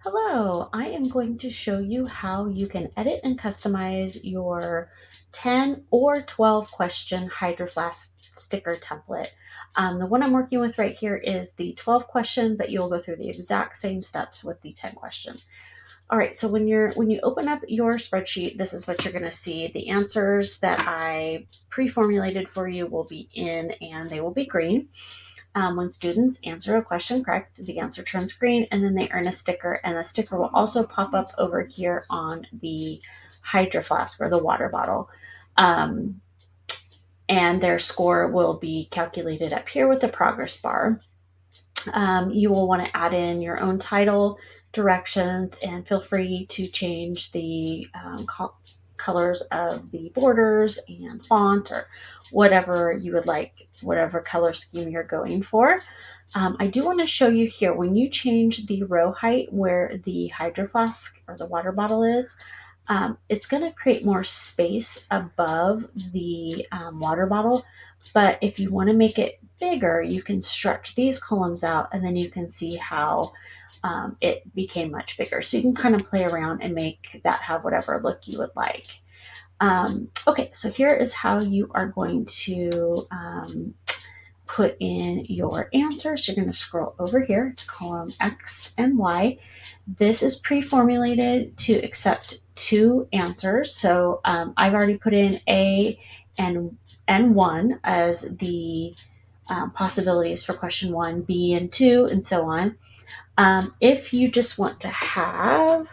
Hello, I am going to show you how you can edit and customize your 10 or 12 question Hydroflask sticker template. The one I'm working with right here is the 12 question, but you'll go through the exact same steps with the 10 question. All right, so when you open up your spreadsheet, this is what you're going to see. The answers that I pre-formulated for you will be in and they will be green. When students answer a question correct, the answer turns green and then they earn a sticker, and the sticker will also pop up over here on the Hydro Flask or the water bottle. Um, and their score will be calculated up here with the progress bar. You will want to add in your own title, directions, and feel free to change the colors of the borders and font or whatever you would like, whatever color scheme you're going for. I do want to show you here, when you change the row height where the Hydro Flask or the water bottle is, it's going to create more space above the water bottle. But if you want to make it bigger, you can stretch these columns out and then you can see how it became much bigger. So you can kind of play around and make that have whatever look you would like. Okay, so here is how you are going to put in your answers. You're going to scroll over here to column X and Y. This is pre-formulated to accept two answers. So I've already put in A and 1 as the possibilities for question 1, B and 2, and so on. If you just want to have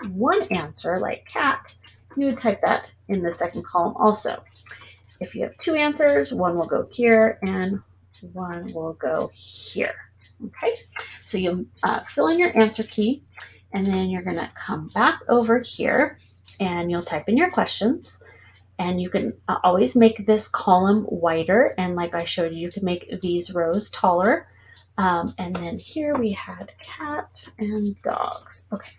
one answer, like cat, you would type that in the second column also. If you have two answers, one will go here and one will go here. Okay, so you fill in your answer key, and then you're going to come back over here and you'll type in your questions. And you can always make this column wider, and like I showed you can make these rows taller. And then here we had cats and dogs. Okay,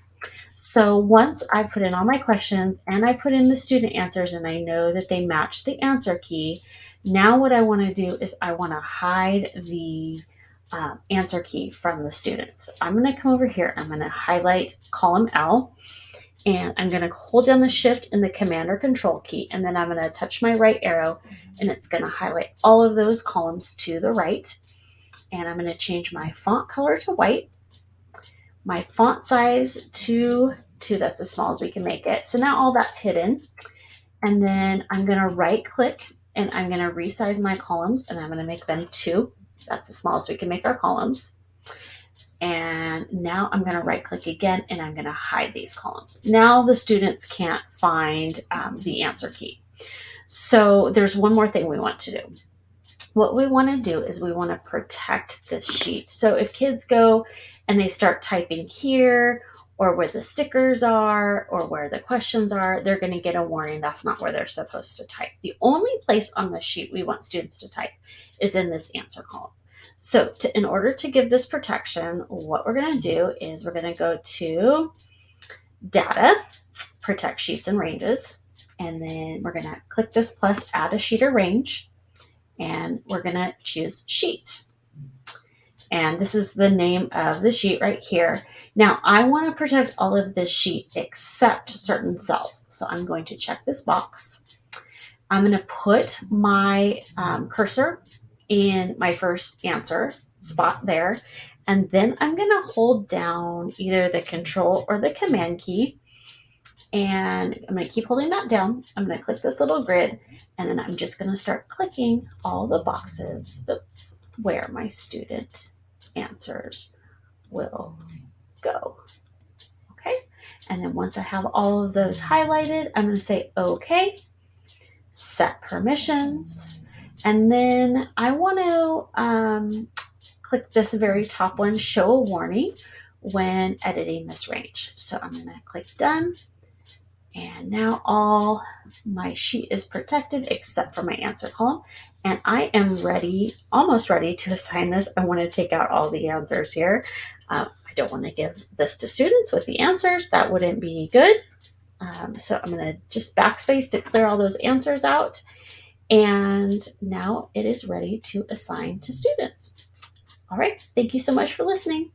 so once I put in all my questions and I put in the student answers and I know that they match the answer key, now what I want to do is I want to hide the answer key from the students. So I'm going to come over here. I'm going to highlight column L, and I'm going to hold down the shift and the command or control key, and then I'm going to touch my right arrow and it's going to highlight all of those columns to the right. And I'm going to change my font color to white, my font size to 2. That's as small as we can make it. So now all that's hidden. And then I'm going to right click and I'm going to resize my columns and I'm going to make them 2. That's as small as we can make our columns. And now I'm going to right click again and I'm going to hide these columns. Now the students can't find the answer key. So there's one more thing we want to do. What we want to do is we want to protect this sheet. So if kids go and they start typing here or where the stickers are or where the questions are, they're going to get a warning that's not where they're supposed to type. The only place on the sheet we want students to type is in this answer column. So in order to give this protection, what we're going to do is we're going to go to Data, Protect Sheets and Ranges, and then we're going to click this plus Add a Sheet or Range, and we're going to choose Sheet. And this is the name of the sheet right here. Now I want to protect all of this sheet except certain cells. So I'm going to check this box. I'm going to put my cursor in my first answer spot there. And then I'm going to hold down either the control or the command key. And I'm going to keep holding that down. I'm going to click this little grid. And then I'm just going to start clicking all the boxes, where my student answers will go. Okay. And then once I have all of those highlighted, I'm going to say OK, set permissions. And then I want to click this very top one, show a warning when editing this range. So I'm going to click done. And now all my sheet is protected except for my answer column. And I am ready, almost ready to assign this. I want to take out all the answers here. I don't want to give this to students with the answers. That wouldn't be good. So I'm going to just backspace to clear all those answers out. And now it is ready to assign to students. All right. Thank you so much for listening.